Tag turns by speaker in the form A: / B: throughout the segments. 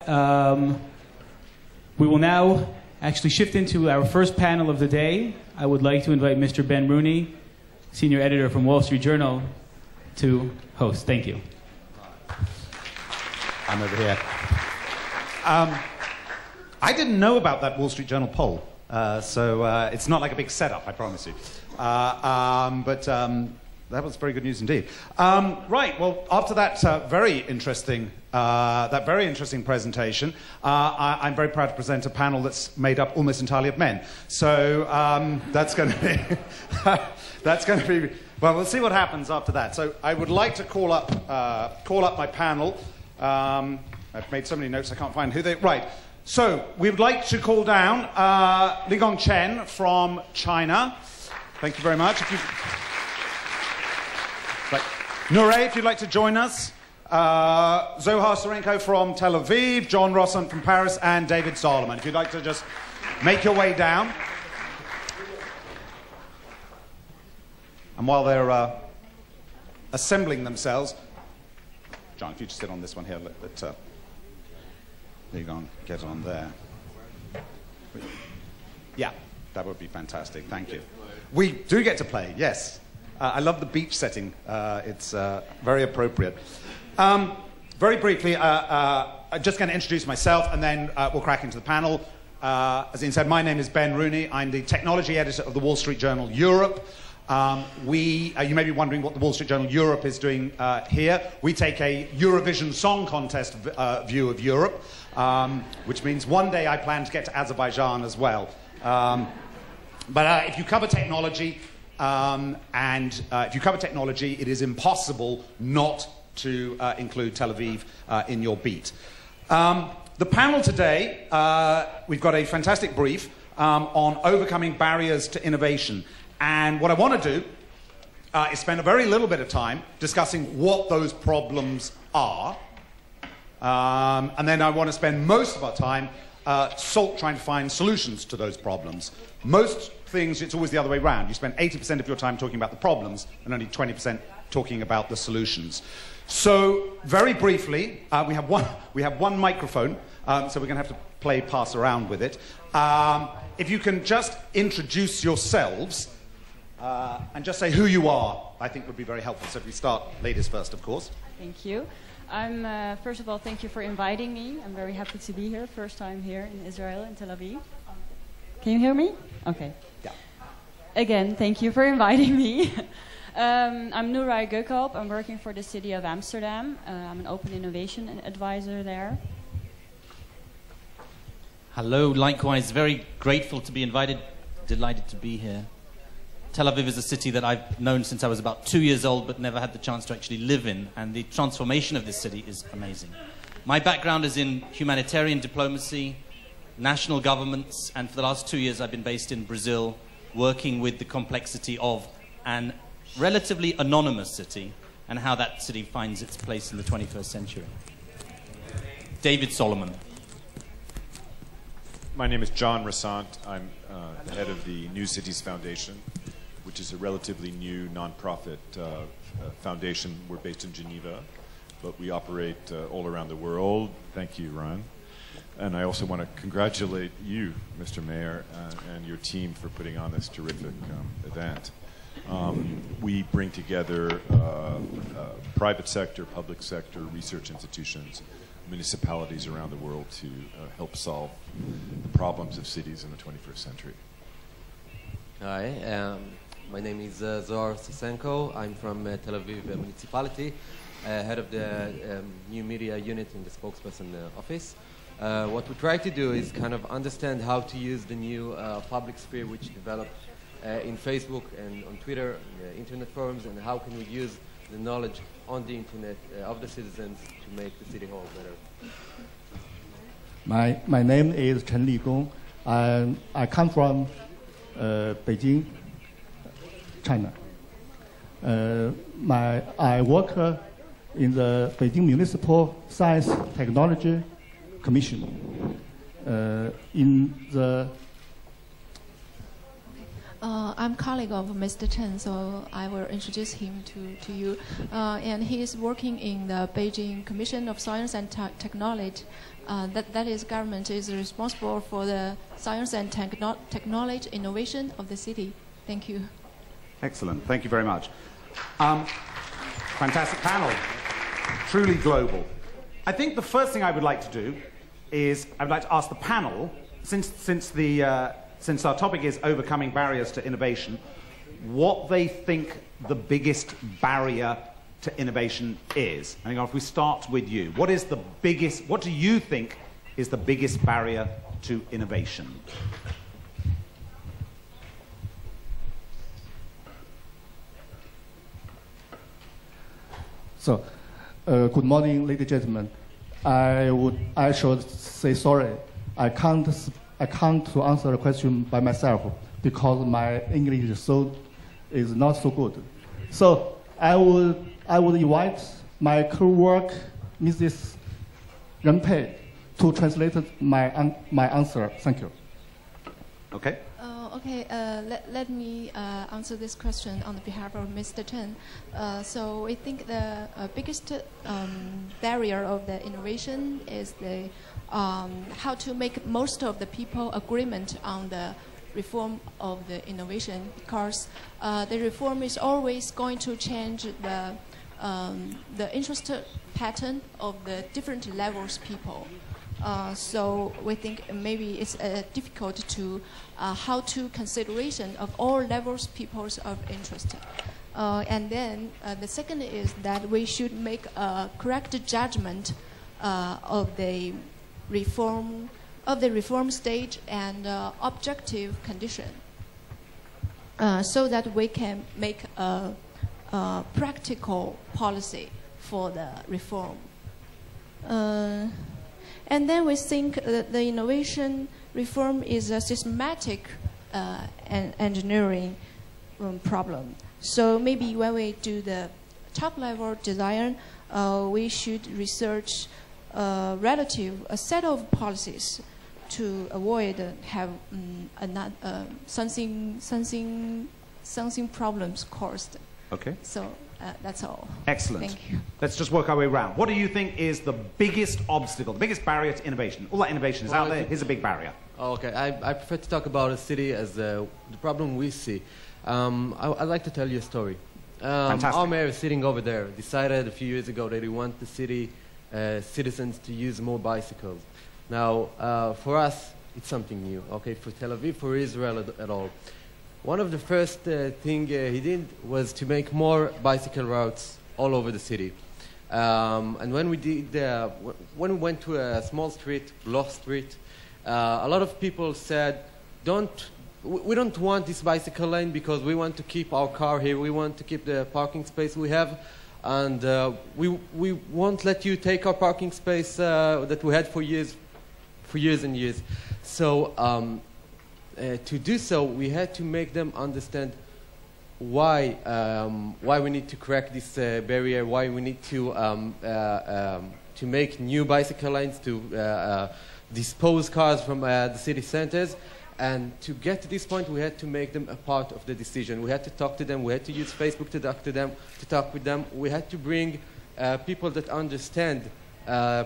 A: We will now actually shift into our first panel of the day. I would like to invite Mr. Ben Rooney, senior editor from Wall Street Journal, to host. Thank you.
B: I'm over here. I didn't know about that Wall Street Journal poll, so it's not like a big setup, I promise you. That was very good news indeed. Right, well, after that very interesting presentation, I'm very proud to present a panel that's made up almost entirely of men. So that's going to be, well, we'll see what happens after that. So I would like to call up my panel. I've made so many notes I can't find who they. Right. So we would like to call down Ligong Chen from China. Thank you very much. Right. Nuray, if you'd like to join us. Zohar Sosenko from Tel Aviv, John Rossant from Paris, and David Salomon. If you'd like to just make your way down. And while they're assembling themselves, John, if you just sit on this one here, let Ligong get on there. Yeah, that would be fantastic. Thank you. We do get to play, yes. I love the beach setting. It's very appropriate. Very briefly, I'm just going to introduce myself, and then we'll crack into the panel. As Ian said, my name is Ben Rooney. I'm the technology editor of the Wall Street Journal Europe. You may be wondering what the Wall Street Journal Europe is doing here. We take a Eurovision Song Contest view of Europe, which means one day I plan to get to Azerbaijan as well. But if you cover technology, if you cover technology, it is impossible not to include Tel Aviv in your beat. The panel today, we've got a fantastic brief on overcoming barriers to innovation. And what I want to do is spend a very little bit of time discussing what those problems are. And then I want to spend most of our time trying to find solutions to those problems. Most things, it's always the other way around. You spend 80% of your time talking about the problems and only 20% talking about the solutions. So, very briefly, we have one microphone, so we're going to have to play pass around with it. If you can just introduce yourselves and just say who you are, I think would be very helpful. So if we start, ladies first, of course.
C: Thank you. First of all, thank you for inviting me. I'm very happy to be here. First time here in Israel, in Tel Aviv. Can you hear me? Okay.
B: Yeah.
C: Again, thank you for inviting me. I'm Nuray Gokalp. I'm working for the city of Amsterdam. I'm an open innovation advisor there.
D: Hello, likewise. Very grateful to be invited. Delighted to be here. Tel Aviv is a city that I've known since I was about 2 years old, but never had the chance to actually live in. And the transformation of this city is amazing. My background is in humanitarian diplomacy, national governments, and for the last 2 years I've been based in Brazil, working with the complexity of an relatively anonymous city and how that city finds its place in the 21st century. David Salomon.
E: My name is John Rossant. I'm the head of the New Cities Foundation, which is a relatively new nonprofit foundation. We're based in Geneva, but we operate all around the world. Thank you, Ron. And I also want to congratulate you, Mr. Mayor, and your team for putting on this terrific event. We bring together private sector, public sector, research institutions, municipalities around the world to help solve the problems of cities in the 21st century.
F: Hi, my name is Zohar Sosenko. I'm from Tel Aviv Municipality, head of the new media unit in the spokesperson office. What we try to do is kind of understand how to use the new public sphere which developed in Facebook and on Twitter, internet forums, and how can we use the knowledge on the internet of the citizens to make the city hall better.
G: My name is Chen Ligong. I come from Beijing, China. I work in the Beijing Municipal Science Technology Commission.
H: I'm a colleague of Mr. Chen, so I will introduce him to you. And he is working in the Beijing Commission of Science and Technology. That is, government is responsible for the science and technology innovation of the city. Thank you.
B: Excellent. Thank you very much. Fantastic panel. Truly global. I think the first thing I would like to do is I would like to ask the panel, since our topic is overcoming barriers to innovation, what they think the biggest barrier to innovation is. I think if we start with you, what do you think is the biggest barrier to innovation?
G: So, good morning, ladies and gentlemen. I should say sorry. I can't to answer the question by myself because my English is not so good. So I would invite my co-worker, Mrs. Ren Pei, to translate my answer. Thank you.
B: Okay.
H: Let me answer this question on behalf of Mr. Chen. So I think the biggest barrier of the innovation is the how to make most of the people agreement on the reform of the innovation, because the reform is always going to change the interest pattern of the different levels people. So we think maybe it's difficult to how to consideration of all levels people's of interest. And then the second is that we should make a correct judgment of the reform stage and objective condition, so that we can make a practical policy for the reform. And then we think that the innovation reform is a systematic engineering problem. So maybe when we do the top-level design, we should research a set of policies to avoid have something problems caused.
B: Okay.
H: So that's all.
B: Excellent.
H: Thank you.
B: Let's just work our way around. What do you think is the biggest obstacle, the biggest barrier to innovation? All that innovation is out there. Here's a big barrier.
F: Okay, I prefer to talk about a city as the problem we see. I'd like to tell you a story. Our mayor sitting over there decided a few years ago that he wants the city citizens to use more bicycles. Now, for us, it's something new. Okay, for Tel Aviv, for Israel at all. One of the first thing he did was to make more bicycle routes all over the city. And when we went to a small street, lost street, a lot of people said, we don't want this bicycle lane because we want to keep our car here, we want to keep the parking space we have, and we won't let you take our parking space that we had for years and years. So to do so, we had to make them understand why we need to crack this barrier, why we need to make new bicycle lanes, to dispose cars from the city centers. And to get to this point, we had to make them a part of the decision. We had to talk to them. We had to use Facebook to talk with them. We had to bring people that understand,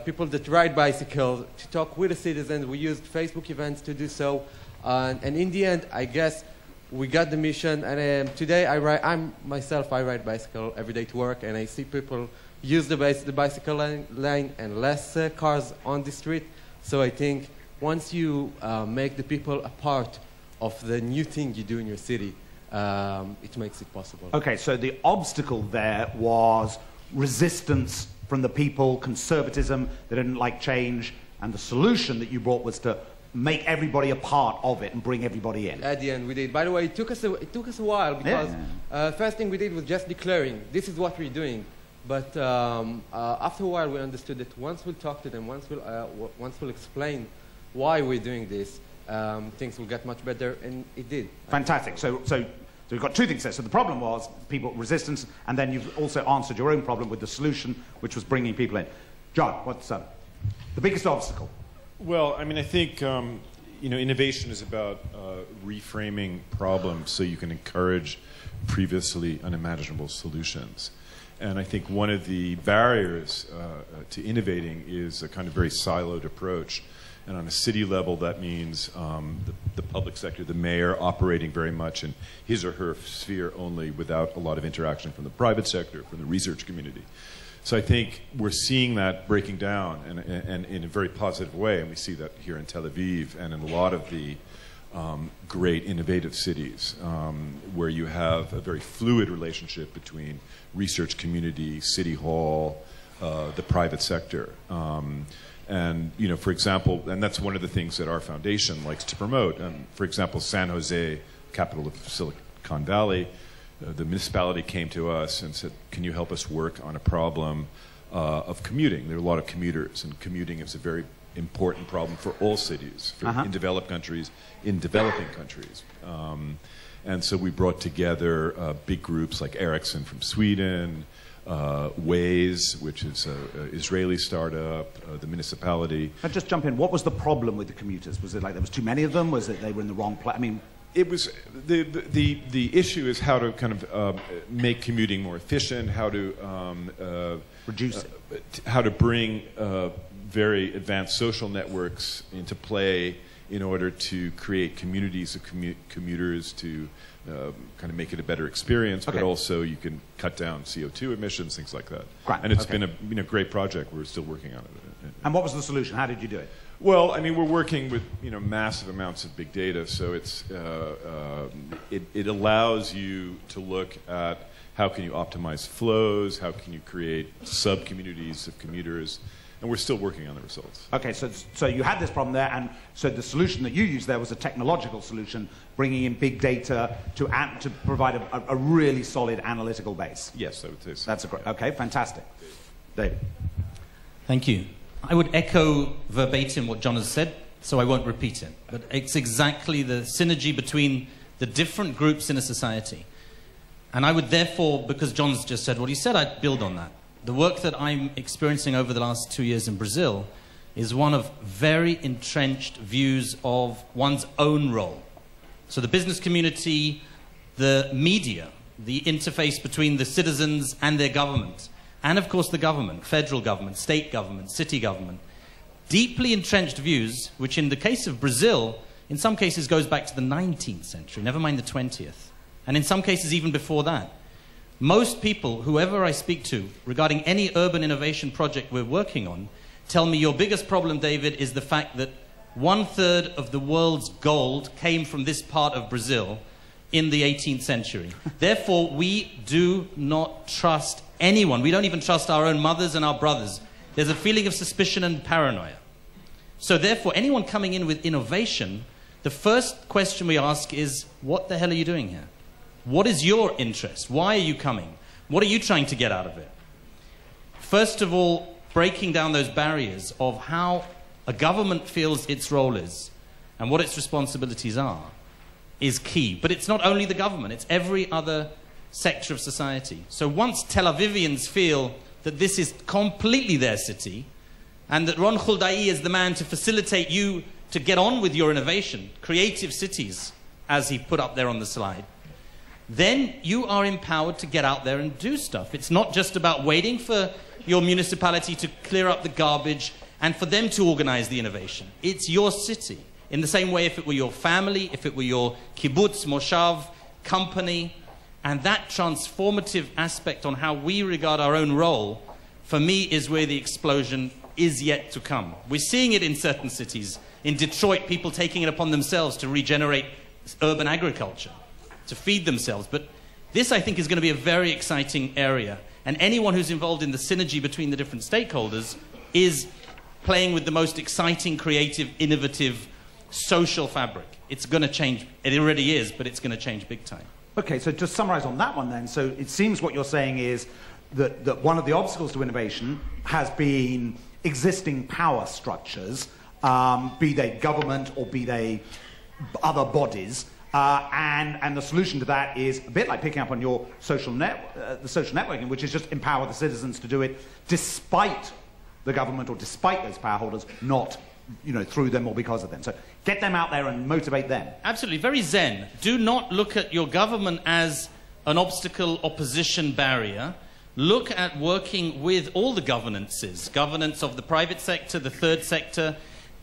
F: people that ride bicycles, to talk with the citizens. We used Facebook events to do so. And in the end, I guess we got the mission. And today, I ride bicycle every day to work, and I see people use the bicycle lane and less cars on the street. So I think once you make the people a part of the new thing you do in your city, it makes it possible.
B: Okay, so the obstacle there was resistance from the people, conservatism, they didn't like change, and the solution that you brought was to make everybody a part of it and bring everybody in.
F: At the end, we did. By the way, it took us a while because first thing we did was just declaring, this is what we're doing. But after a while, we understood that once we'll talk to them, once we'll explain why we're doing this, things will get much better, and it did.
B: Fantastic. So we've got two things there. So the problem was people resistance, and then you've also answered your own problem with the solution, which was bringing people in. John, what's the biggest obstacle?
E: Well, I mean, I think innovation is about reframing problems so you can encourage previously unimaginable solutions. And I think one of the barriers to innovating is a kind of very siloed approach. And on a city level, that means the public sector, the mayor, operating very much in his or her sphere only without a lot of interaction from the private sector, from the research community. So I think we're seeing that breaking down and in a very positive way. And we see that here in Tel Aviv and in a lot of the great innovative cities where you have a very fluid relationship between research community, city hall, the private sector. And, for example, and that's one of the things that our foundation likes to promote. For example, San Jose, capital of Silicon Valley, the municipality came to us and said, can you help us work on a problem of commuting? There are a lot of commuters, and commuting is a very important problem for all cities, in developed countries, in developing countries. And so we brought together big groups like Ericsson from Sweden, Waze, which is an Israeli startup, the municipality.
B: I'll just jump in. What was the problem with the commuters? Was it like there was too many of them? Was it they were in the wrong place? I mean,
E: it was the issue is how to kind of make commuting more efficient, how to
B: reduce it,
E: how to bring very advanced social networks into play in order to create communities of commuters to kind of make it a better experience, but also you can cut down CO2 emissions, things like that.
B: Right.
E: And it's been a great project. We're still working on it.
B: And what was the solution? How did you do it?
E: Well, I mean, we're working with massive amounts of big data, so it's it allows you to look at how can you optimize flows, how can you create sub-communities of commuters, and we're still working on the results.
B: Okay, so you had this problem there, and so the solution that you used there was a technological solution, bringing in big data to provide a really solid analytical base.
E: Yes, I would say so.
B: That's okay, fantastic. David.
D: Thank you. I would echo verbatim what John has said, so I won't repeat it. But it's exactly the synergy between the different groups in a society. And I would therefore, because John's just said what he said, I'd build on that. The work that I'm experiencing over the last 2 years in Brazil is one of very entrenched views of one's own role. So the business community, the media, the interface between the citizens and their government, and of course the government, federal government, state government, city government. Deeply entrenched views, which in the case of Brazil, in some cases goes back to the 19th century, never mind the 20th. And in some cases even before that. Most people, whoever I speak to, regarding any urban innovation project we're working on, tell me your biggest problem, David, is the fact that 1/3 of the world's gold came from this part of Brazil in the 18th century. Therefore, we do not trust anyone. We don't even trust our own mothers and our brothers. There's a feeling of suspicion and paranoia. So therefore, anyone coming in with innovation, the first question we ask is, what the hell are you doing here? What is your interest? Why are you coming? What are you trying to get out of it? First of all, breaking down those barriers of how a government feels its role is and what its responsibilities are is key. But it's not only the government, it's every other sector of society. So once Tel Avivians feel that this is completely their city and that Ron Khuldai is the man to facilitate you to get on with your innovation, creative cities, as he put up there on the slide, then you are empowered to get out there and do stuff. It's not just about waiting for your municipality to clear up the garbage and for them to organize the innovation. It's your city. In the same way, if it were your family, if it were your kibbutz, moshav, company, and that transformative aspect on how we regard our own role, for me, is where the explosion is yet to come. We're seeing it in certain cities. In Detroit, people taking it upon themselves to regenerate urban agriculture, to feed themselves. But this, I think, is going to be a very exciting area. And anyone who's involved in the synergy between the different stakeholders is playing with the most exciting, creative, innovative, social fabric. It's going to change. It already is, but it's going to change big time.
B: Okay, so just summarize on that one then. So it seems what you're saying is that one of the obstacles to innovation has been existing power structures, be they government or be they other bodies, and the solution to that is a bit like picking up on your social the social networking, which is just empower the citizens to do it despite the government or despite those power holders not you know, through them or because of them. So get them out there and motivate them.
D: Absolutely, very zen. Do not look at your government as an obstacle, opposition, barrier. Look at working with all the governances, governance of the private sector, the third sector,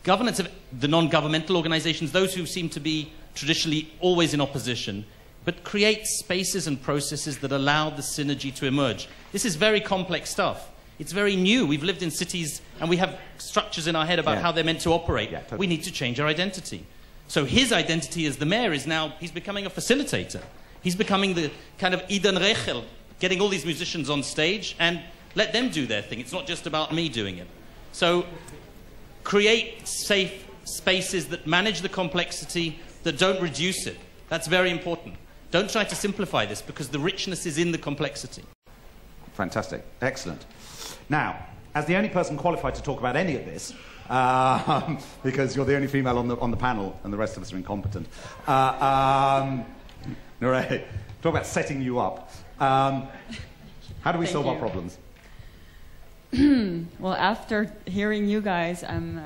D: governance of the non-governmental organizations, those who seem to be traditionally always in opposition, but create spaces and processes that allow the synergy to emerge. This is very complex stuff. It's very new. We've lived in cities and we have structures in our head about how they're meant to operate. Yeah, totally. We need to change our identity. So his identity as the mayor is now, he's becoming a facilitator. He's becoming the kind of Eytan Rechel, getting all these musicians on stage and let them do their thing. It's not just about me doing it. So create safe spaces that manage the complexity, that don't reduce it. That's very important. Don't try to simplify this because the richness is in the complexity.
B: Fantastic. Excellent. Now, as the only person qualified to talk about any of this, because you're the only female on the panel and the rest of us are incompetent, Nuray, talk about setting you up. How do we solve our problems?
C: Well, after hearing you guys, I'm...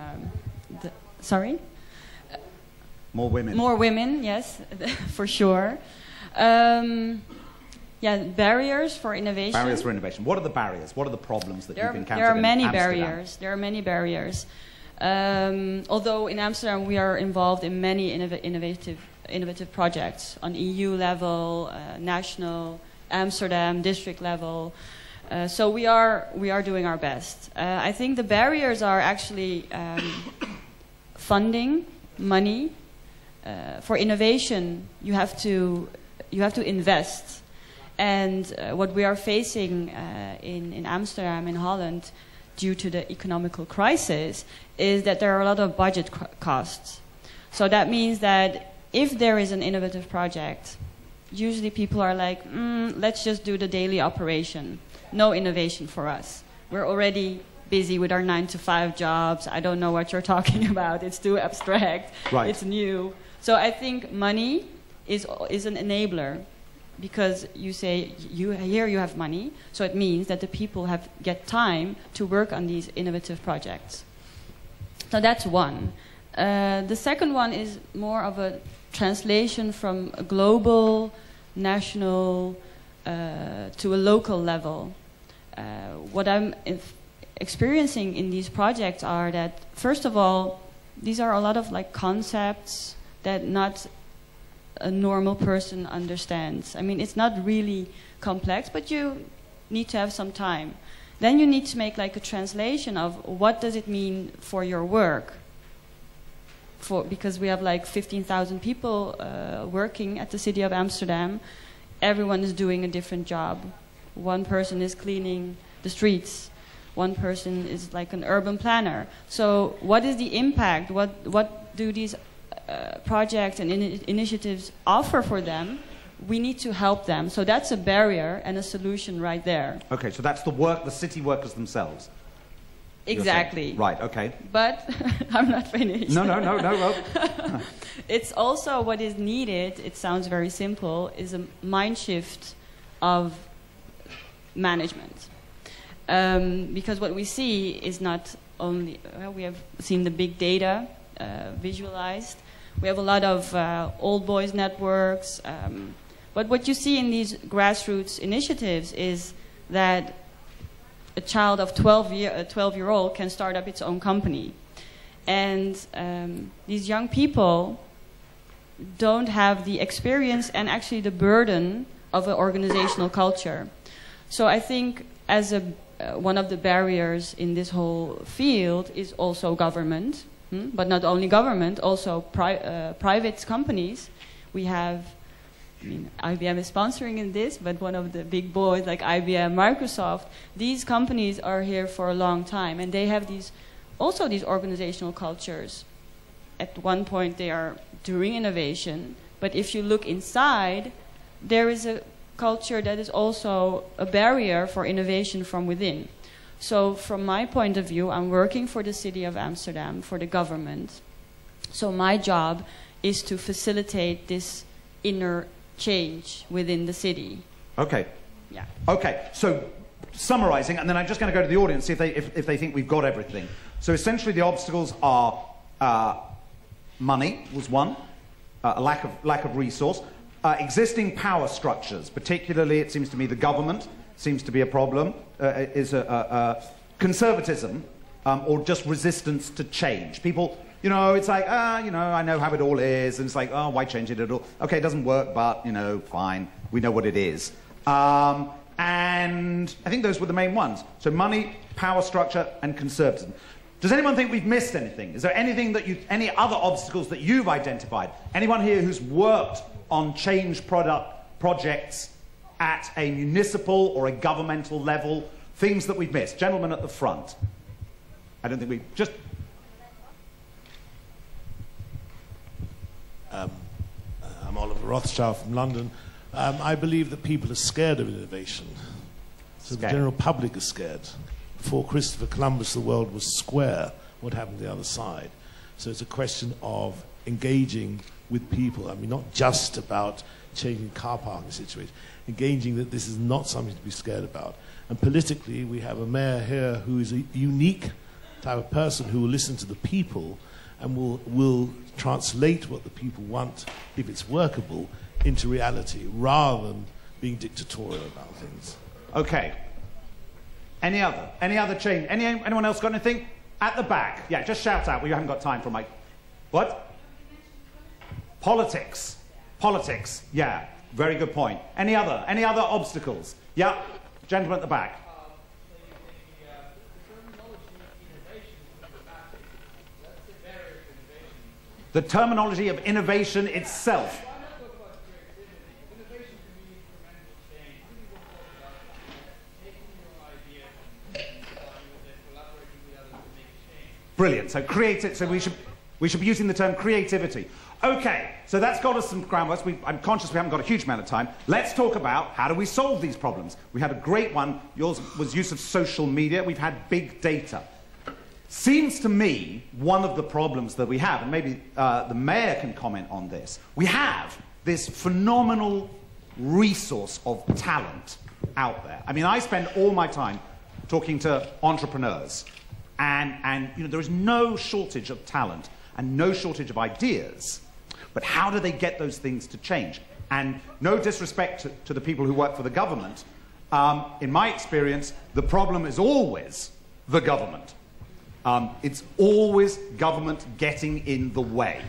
C: sorry?
B: More women.
C: More women, yes, for sure. Yeah, barriers for innovation.
B: Barriers for innovation. What are the barriers? What are the problems that you've encountered?
C: There are many
B: in Amsterdam?
C: barriers. There are many barriers. Although in Amsterdam we are involved in many innovative projects on EU level, national, Amsterdam district level. So we are doing our best. I think the barriers are actually funding, money. For innovation, you have to invest. And what we are facing in Amsterdam, in Holland, due to the economical crisis, is that there are a lot of budget costs. So that means that if there is an innovative project, usually people are like, let's just do the daily operation. No innovation for us. We're already busy with our 9-to-5 jobs. I don't know what you're talking about. It's too abstract.
B: Right.
C: It's new. So I think money is an enabler. Because you say, here you have money, so it means that the people get time to work on these innovative projects. So that's one. The second one is more of a translation from a global, national, to a local level. What I'm experiencing in these projects are that, first of all, these are a lot of like concepts that not a normal person understands. I mean, it's not really complex, but you need to have some time. Then you need to make like a translation of what does it mean for your work. Because we have like 15,000 people working at the city of Amsterdam. Everyone is doing a different job. One person is cleaning the streets. One person is like an urban planner. So what is the impact? What do these projects and initiatives offer for them? We need to help them. So that's a barrier and a solution right there.
B: Okay, so that's the city workers themselves.
C: Exactly.
B: Right, okay.
C: But I'm not finished.
B: No.
C: It's also what is needed, it sounds very simple, is a mind shift of management. Because what we see is not only, we have seen the big data visualized. We have a lot of old boys networks. But what you see in these grassroots initiatives is that a child of 12-year-old can start up its own company. And these young people don't have the experience and actually the burden of an organizational culture. So I think as one of the barriers in this whole field is also government. But not only government, also private companies. We have, IBM is sponsoring in this, but one of the big boys like IBM, Microsoft, these companies are here for a long time, and they have these organizational cultures. At one point they are doing innovation, but if you look inside, there is a culture that is also a barrier for innovation from within. So from my point of view, I'm working for the city of Amsterdam, for the government. So my job is to facilitate this inner change within the city.
B: Okay.
C: Yeah.
B: Okay, so summarizing, and then I'm just going to go to the audience, see if they think we've got everything. So essentially the obstacles are Money was one, a lack of resource. Existing power structures, particularly it seems to me the government seems to be a problem, is conservatism or just resistance to change. People, you know, it's like, you know, I know how it all is, and it's like, oh, why change it at all? Okay, it doesn't work, but, you know, fine, we know what it is. And I think those were the main ones. So money, power structure, and conservatism. Does anyone think we've missed anything? Is there anything that any other obstacles that you've identified? Anyone here who's worked on change projects at a municipal or a governmental level? Things that we've missed. Gentlemen at the front. I don't think we just...
I: I'm Oliver Rothschild from London. I believe that people are scared of innovation. So the general public is scared. Before Christopher Columbus, the world was square. What happened to the other side? So it's a question of engaging with people. I mean, not just about changing car parking situations. Engaging that this is not something to be scared about. And politically, we have a mayor here who is a unique type of person who will listen to the people and will translate what the people want, if it's workable, into reality, rather than being dictatorial about things.
B: Okay. Any other change? Anyone else got anything? At the back. Yeah, just shout out. We haven't got time for my... What? Politics. Politics. Yeah, very good point. Any other obstacles? Yeah, gentleman at the back. The terminology of innovation itself. Brilliant. So creative. So we should be using the term creativity. Okay. So that's got us some groundwork. I'm conscious we haven't got a huge amount of time. Let's talk about how do we solve these problems. We had a great one. Yours was use of social media. We've had big data. Seems to me one of the problems that we have, and maybe the mayor can comment on this. We have this phenomenal resource of talent out there. I mean, I spend all my time talking to entrepreneurs. And you know, there is no shortage of talent and no shortage of ideas. But how do they get those things to change? And no disrespect to the people who work for the government, in my experience, the problem is always the government. It's always government getting in the way.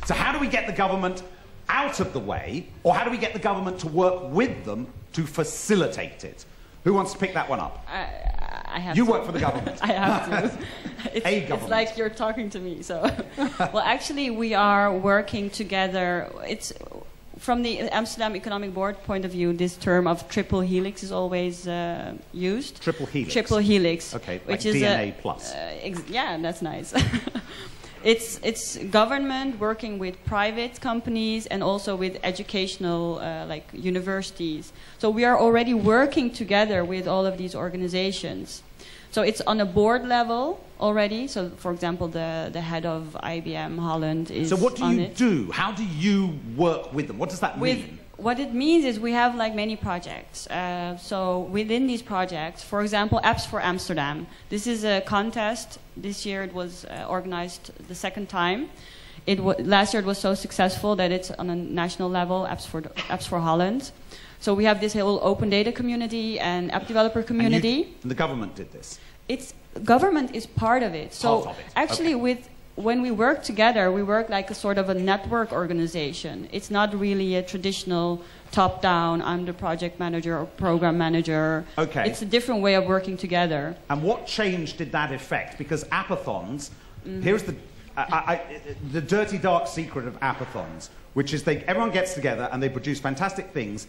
B: So how do we get the government out of the way, or how do we get the government to work with them to facilitate it? Who wants to pick that one up?
C: I have
B: you
C: to.
B: work for the government.
C: I have to. It's like you're talking to me. So, well, actually, we are working together. It's from the Amsterdam Economic Board point of view. This term of triple helix is always used.
B: Triple helix.
C: Triple helix.
B: Okay,
C: which
B: like
C: is
B: DNA plus.
C: Yeah, that's nice. It's government working with private companies and also with educational, like universities. So we are already working together with all of these organizations. So it's on a board level already. So, for example, the head of IBM Holland is on it. So
B: what do you do? How do you work with them? What does that mean?
C: What it means is we have like many projects. So within these projects, for example, Apps for Amsterdam. This is a contest. This year it was organized the second time. Last year it was so successful that it's on a national level, Apps for Holland. So we have this whole open data community and app developer community.
B: And the government did this?
C: Government is part of it. So actually when we work together, we work like a sort of a network organization. It's not really a traditional top-down, I'm the project manager or program manager.
B: Okay.
C: It's a different way of working together.
B: And what change did that affect? Because appathons, here's the dirty, dark secret of appathons, which is everyone gets together and they produce fantastic things,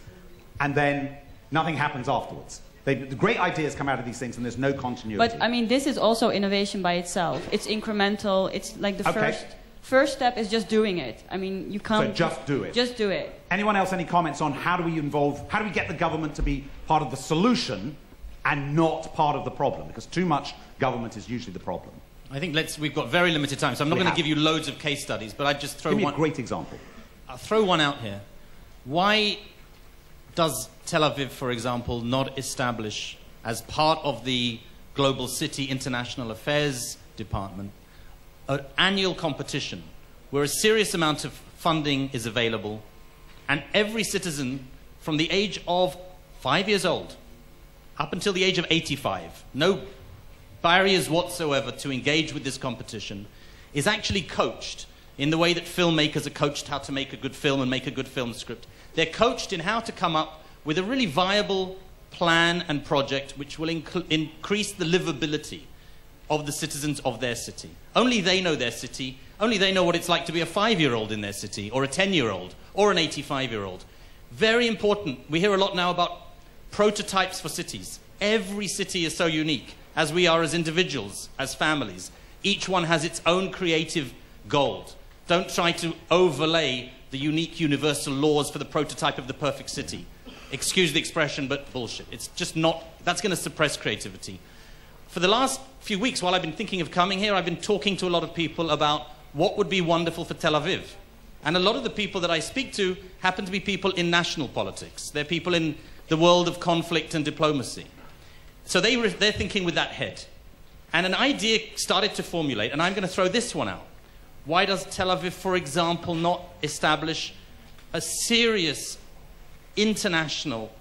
B: and then nothing happens afterwards. The great ideas come out of these things, and there's no continuity.
C: But I mean, this is also innovation by itself. It's incremental. It's like the first step is just doing it. I mean, you can't.
B: So just do it.
C: Just do it.
B: Anyone else? Any comments on how do we get the government to be part of the solution and not part of the problem? Because too much government is usually the problem.
D: I think we've got very limited time, so I'm not going to give you loads of case studies, but I'd just throw one.
B: Give me a great example.
D: I'll throw one out here. Why does Tel Aviv, for example, not establish, as part of the Global City International Affairs Department, an annual competition where a serious amount of funding is available, and every citizen from the age of 5 years old up until the age of 85, no barriers whatsoever to engage with this competition, is actually coached in the way that filmmakers are coached how to make a good film and make a good film script. They're coached in how to come up with a really viable plan and project which will increase the livability of the citizens of their city. Only they know their city. Only they know what it's like to be a 5-year-old in their city, or a 10-year-old, or an 85-year-old. Very important. We hear a lot now about prototypes for cities. Every city is so unique, as we are as individuals, as families. Each one has its own creative gold. Don't try to overlay the unique universal laws for the prototype of the perfect city. Excuse the expression, but bullshit. It's just not, that's going to suppress creativity. For the last few weeks, while I've been thinking of coming here, I've been talking to a lot of people about what would be wonderful for Tel Aviv. And a lot of the people that I speak to happen to be people in national politics. They're people in the world of conflict and diplomacy. So they're thinking with that head. And an idea started to formulate, and I'm going to throw this one out. Why does Tel Aviv, for example, not establish a serious international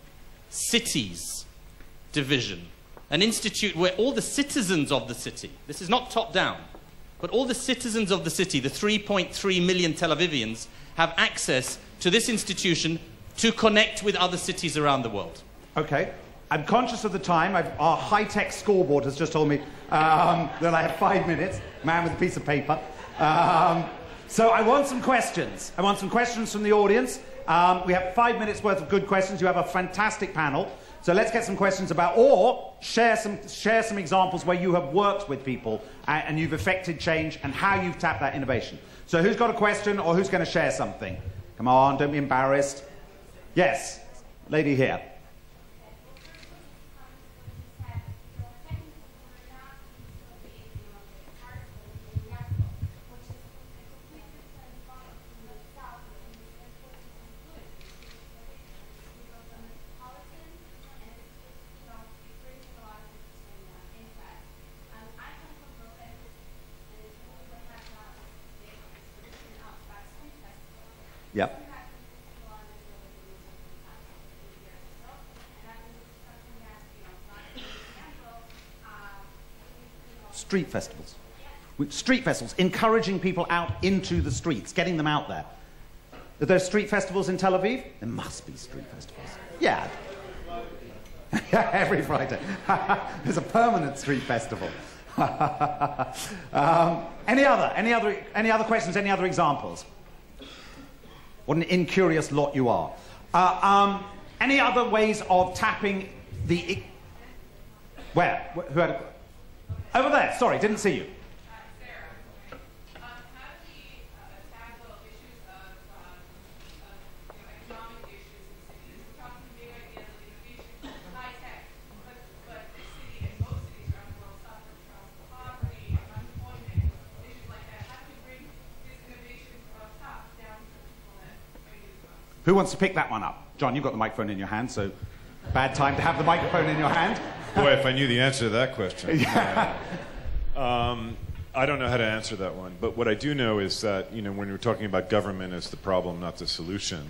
D: cities division? An institute where all the citizens of the city, this is not top-down, but all the citizens of the city, the 3.3 million Tel Avivians, have access to this institution to connect with other cities around the world.
B: Okay. I'm conscious of the time. Our high-tech scoreboard has just told me that I have 5 minutes. Man with a piece of paper. So I want some questions. I want some questions from the audience. We have 5 minutes worth of good questions. You have a fantastic panel. So let's get some questions about, or share some examples where you have worked with people and you've affected change and how you've tapped that innovation. So who's got a question or who's going to share something? Come on, don't be embarrassed. Yes, lady here. Yep. Street festivals. Street festivals, encouraging people out into the streets, getting them out there. Are there street festivals in Tel Aviv? There must be street festivals. Yeah. Every Friday. There's a permanent street festival. Any other questions? Any other examples? What an incurious lot you are. Any other ways of tapping the... Where? Who had... Over there. Sorry, didn't see you.
J: Sarah. How do we tackle issues of economic issues in cities? We're talking big ideas of innovation, high tech, but the city and most cities around the world suffer from poverty, unemployment, issues like that. How do we bring this innovation from top down to the people that are using it?
B: Who wants to pick that one up? John, you've got the microphone in your hand, so bad time to have the microphone in your hand.
E: Boy, if I knew the answer to that question. Yeah. I don't know how to answer that one, but what I do know is that, you know, when we're talking about government as the problem, not the solution,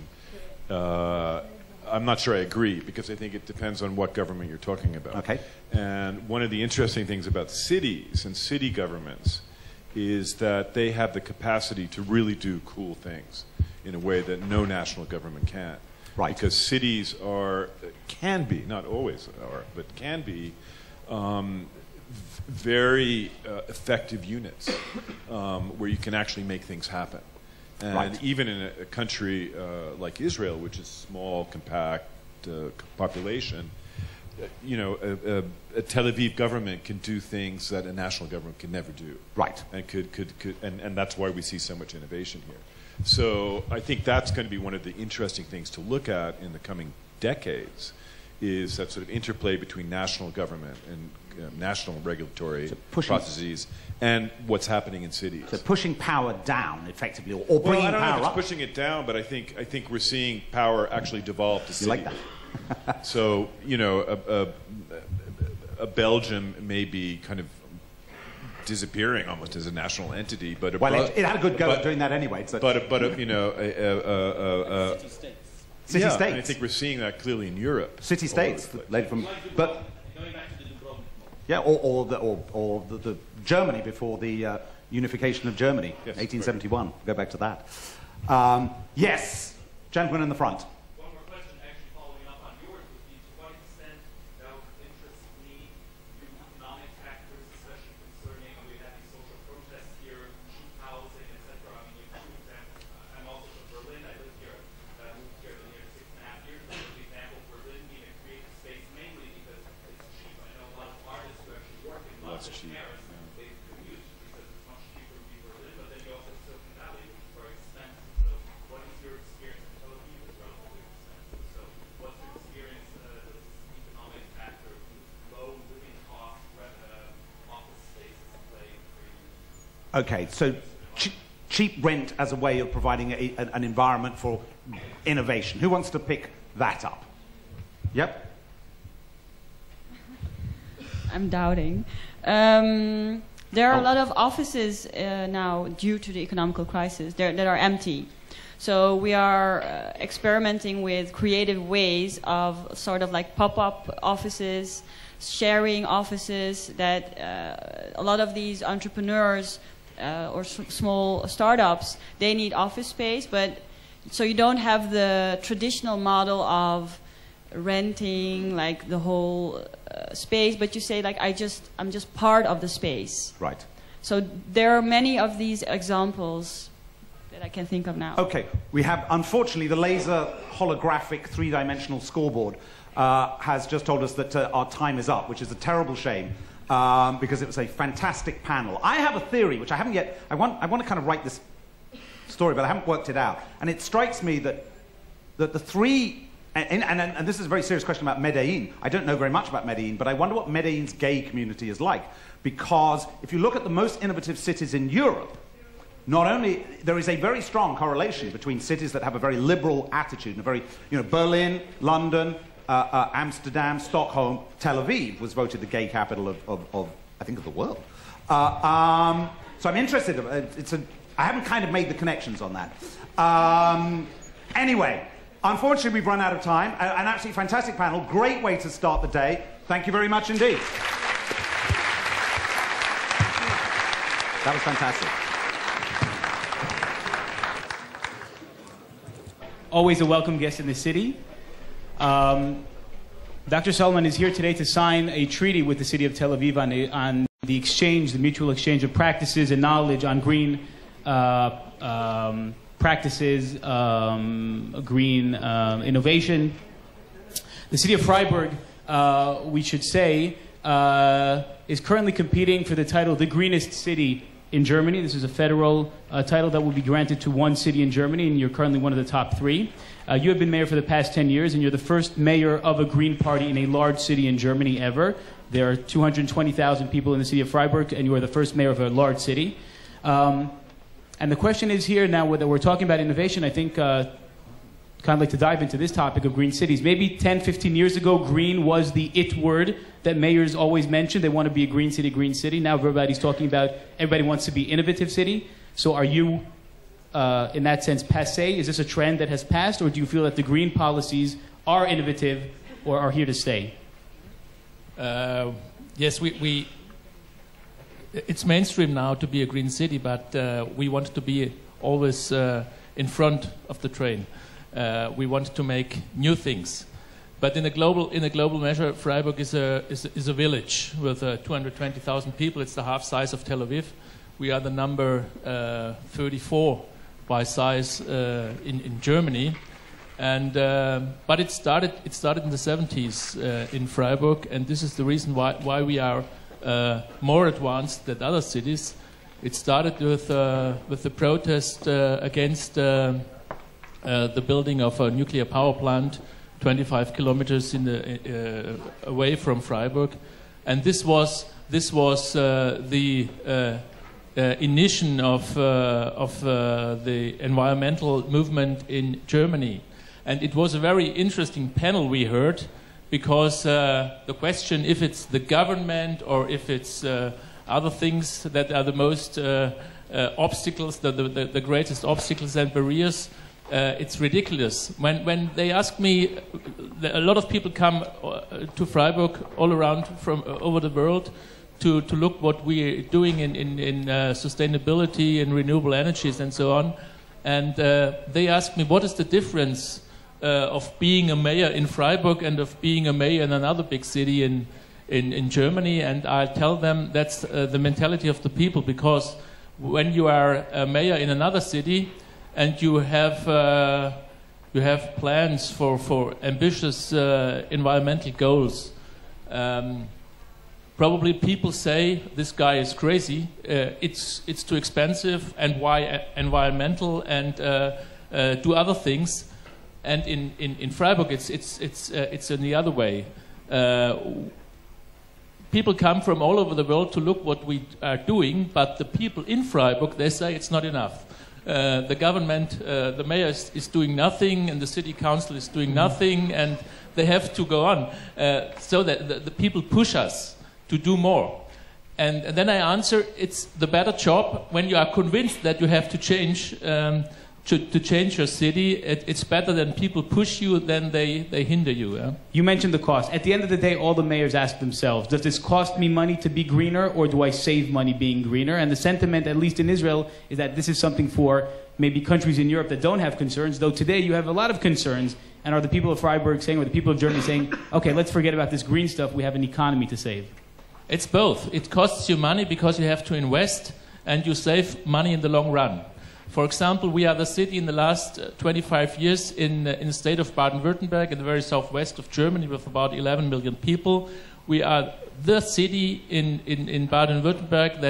E: I'm not sure I agree, because I think it depends on what government you're talking about.
B: Okay.
E: And one of the interesting things about cities and city governments is that they have the capacity to really do cool things in a way that no national government can.
B: Right.
E: Because cities can be, not always are, but can be very effective units where you can actually make things happen. And
B: right.
E: Even in a country like Israel, which is small, compact population, you know, a Tel Aviv government can do things that a national government can never do.
B: Right.
E: And and that's why we see so much innovation here. So I think that's going to be one of the interesting things to look at in the coming decades, is that sort of interplay between national government and national regulatory processes and what's happening in cities.
B: So pushing power down, effectively, or bringing
E: I don't
B: power
E: know if
B: up.
E: it's pushing it down, but I think we're seeing power actually devolve to cities.
B: You like that?
E: So, you know, a Belgium may be kind of disappearing almost as a national entity. But
B: well, it had a good go at doing that anyway. So.
E: But you know,
B: city states.
E: And I think we're seeing that clearly in Europe.
B: City states, later from, but yeah, or the Germany before the unification of Germany, yes, 1871. Right. Go back to that. Yes, gentleman in the front.
K: One more question, actually following up on yours, would be to what extent that interests me to economic factors, especially concerning, we have these social protests here, cheap housing, etc. I mean, you have two examples. I'm also from Berlin. I live here. I moved here in the year 6.5 years. So the example of Berlin being a creative space mainly because it's cheap. I know a lot of artists who actually work in London and Paris. They commute because it's much cheaper to be Berlin. But then you also have Silicon Valley, which is very expensive. So what is your experience in Tel Aviv is relatively expensive? So what's your experience this economic factor, low living costs, office spaces playing for you?
B: Okay, so cheap rent as a way of providing an environment for innovation. Who wants to pick that up? Yep.
C: I'm doubting. There are a lot of offices now due to the economical crisis that are empty. So we are experimenting with creative ways of sort of like pop-up offices, sharing offices that a lot of these entrepreneurs or small startups, they need office space, but so you don't have the traditional model of renting like the whole space, but you say like I'm just part of the space.
B: Right.
C: So there are many of these examples that I can think of now.
B: Okay, we have unfortunately the laser holographic three-dimensional scoreboard has just told us that our time is up, which is a terrible shame because it was a fantastic panel. I have a theory which I haven't yet. I want to kind of write this story, but I haven't worked it out. And it strikes me that the three. And this is a very serious question about Medellin. I don't know very much about Medellin, but I wonder what Medellin's gay community is like. Because if you look at the most innovative cities in Europe, not only there is a very strong correlation between cities that have a very liberal attitude, and a very, you know, Berlin, London, Amsterdam, Stockholm, Tel Aviv was voted the gay capital of I think, of the world. So I'm interested. I haven't kind of made the connections on that. Anyway. Unfortunately, we've run out of time. An absolutely fantastic panel. Great way to start the day. Thank you very much indeed. That was fantastic.
A: Always a welcome guest in the city. Dr. Salomon is here today to sign a treaty with the city of Tel Aviv on the exchange, the mutual exchange of practices and knowledge on green practices, green innovation. The city of Freiburg, we should say, is currently competing for the title the greenest city in Germany. This is a federal title that will be granted to one city in Germany, and you're currently one of the top three. You have been mayor for the past 10 years, and you're the first mayor of a green party in a large city in Germany ever. There are 220,000 people in the city of Freiburg, and you are the first mayor of a large city. And the question is here now that we're talking about innovation, I think kind of like to dive into this topic of green cities. Maybe 10, 15 years ago, green was the it word that mayors always mentioned. They want to be a green city, green city. Now everybody's talking about everybody wants to be innovative city. So are you, in that sense, passé? Is this a trend that has passed? Or do you feel that the green policies are innovative or are here to stay?
L: Yes, it's mainstream now to be a green city, but we want to be always in front of the train. We want to make new things, but in a global measure, Freiburg is a village with 220,000 people. It's the half size of Tel Aviv. We are the number 34 by size in Germany, and but it started in the 70s in Freiburg, and this is the reason why we are more advanced than other cities. It started with the protest against the building of a nuclear power plant 25 kilometers away from Freiburg, and this was the initiation of the environmental movement in Germany, and it was a very interesting panel we heard. Because the question if it's the government or if it's other things that are the most obstacles, the greatest obstacles and barriers. It's ridiculous. When they ask me, a lot of people come to Freiburg all around from over the world to look what we're doing in sustainability and renewable energies and so on. And they ask me, what is the difference of being a mayor in Freiburg and of being a mayor in another big city in Germany? And I tell them that's the mentality of the people, because when you are a mayor in another city and you have plans for ambitious environmental goals, probably people say this guy is crazy. It's too expensive, and why environmental and do other things. And in Freiburg, it's in the other way. People come from all over the world to look what we are doing, but the people in Freiburg, they say it's not enough. The government, the mayor is doing nothing, and the city council is doing nothing, and they have to go on. So that the people push us to do more. And then I answer, it's the better job when you are convinced that you have to change to change your city. It's better than people push you than they hinder you. Yeah?
A: You mentioned the cost. At the end of the day, all the mayors ask themselves, does this cost me money to be greener, or do I save money being greener? And the sentiment, at least in Israel, is that this is something for maybe countries in Europe that don't have concerns, though today you have a lot of concerns. And are the people of Freiburg saying, or the people of Germany saying, okay, let's forget about this green stuff, we have an economy to save?
L: It's both. It costs you money because you have to invest, and you save money in the long run. For example, we are the city in the last 25 years in the state of Baden-Württemberg, in the very southwest of Germany, with about 11 million people. We are the city in Baden-Württemberg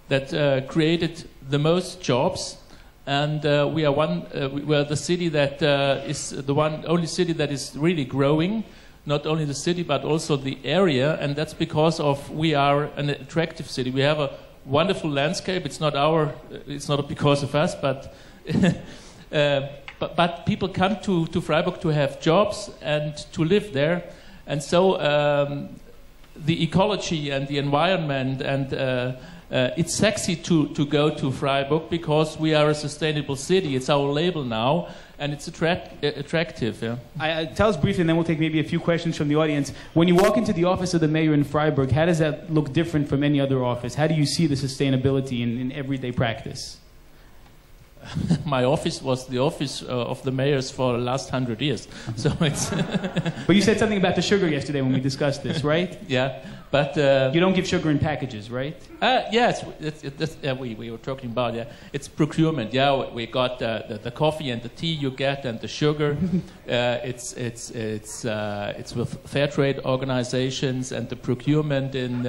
L: that created the most jobs, and we are the city that is the only city that is really growing. Not only the city, but also the area, and that's because we are an attractive city. We have a wonderful landscape. It's not because of us, but but people come to Freiburg to have jobs and to live there, and so the ecology and the environment, and it's sexy to go to Freiburg because we are a sustainable city. It's our label now. And it's attractive, yeah.
A: Tell us briefly, and then we'll take maybe a few questions from the audience. When you walk into the office of the mayor in Freiburg, how does that look different from any other office? How do you see the sustainability in everyday practice?
L: My office was the office of the mayors for the last 100 years. So it's
A: But you said something about the sugar yesterday when we discussed this, right?
L: Yeah, but
A: you don't give sugar in packages, right?
L: Yes, we were talking about it's procurement. Yeah, we got the coffee and the tea you get and the sugar. It's with fair trade organizations and the procurement in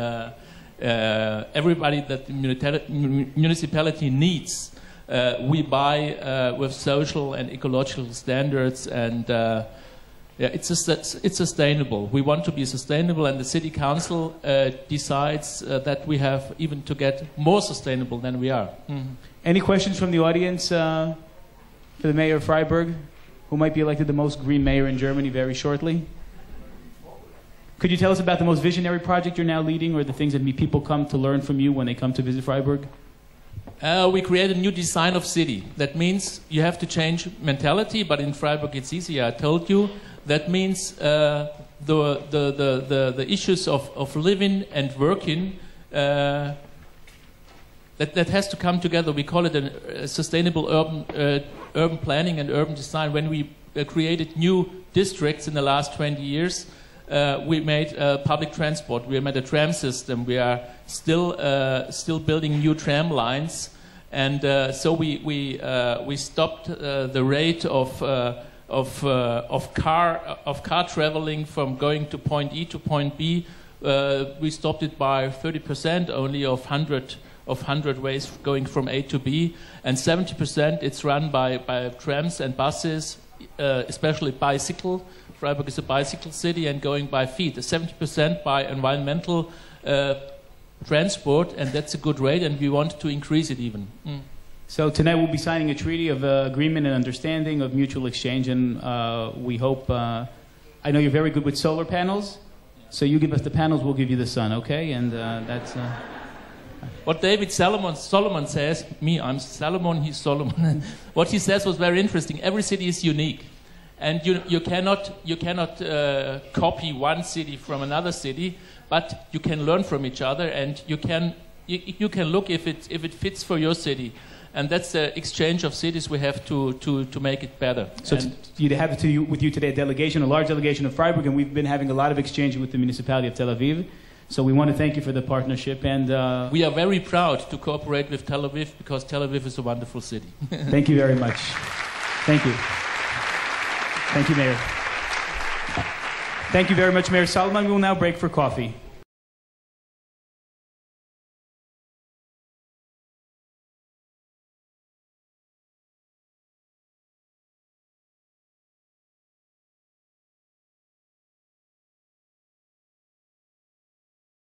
L: everybody that the municipality needs. We buy with social and ecological standards, and it's sustainable. We want to be sustainable, and the city council decides that we have even to get more sustainable than we are. Mm-hmm.
A: Any questions from the audience for the mayor of Freiburg, who might be elected the most green mayor in Germany very shortly? Could you tell us about the most visionary project you're now leading, or the things that people come to learn from you when they come to visit Freiburg?
L: We created a new design of city. That means you have to change mentality, but in Freiburg it's easier, I told you. That means the issues of living and working, that has to come together. We call it a sustainable urban planning and urban design. When we created new districts in the last 20 years, we made public transport. We made a tram system. We are still building new tram lines, and so we stopped the rate of car traveling from going to point E to point B. We stopped it by 30% only of 100 ways going from A to B, and 70% it's run by trams and buses, especially bicycle. Freiburg is a bicycle city, and going by feet. 70% by environmental transport, and that's a good rate, and we want to increase it even. Mm.
A: So tonight we'll be signing a treaty of agreement and understanding of mutual exchange, and we hope, I know you're very good with solar panels, so you give us the panels, we'll give you the sun, okay? And that's...
L: What David Solomon says, I'm Salomon, he's Solomon. What he says was very interesting. Every city is unique. And you cannot copy one city from another city, but you can learn from each other, and you can look if it fits for your city. And that's the exchange of cities we have to make it better.
A: So you have with you today a large delegation of Freiburg, and we've been having a lot of exchange with the municipality of Tel Aviv. So we want to thank you for the partnership, and
L: we are very proud to cooperate with Tel Aviv, because Tel Aviv is a wonderful city.
A: Thank you very much. Thank you. Thank you, Mayor. Thank you very much, Mayor Salomon. We will now break for coffee.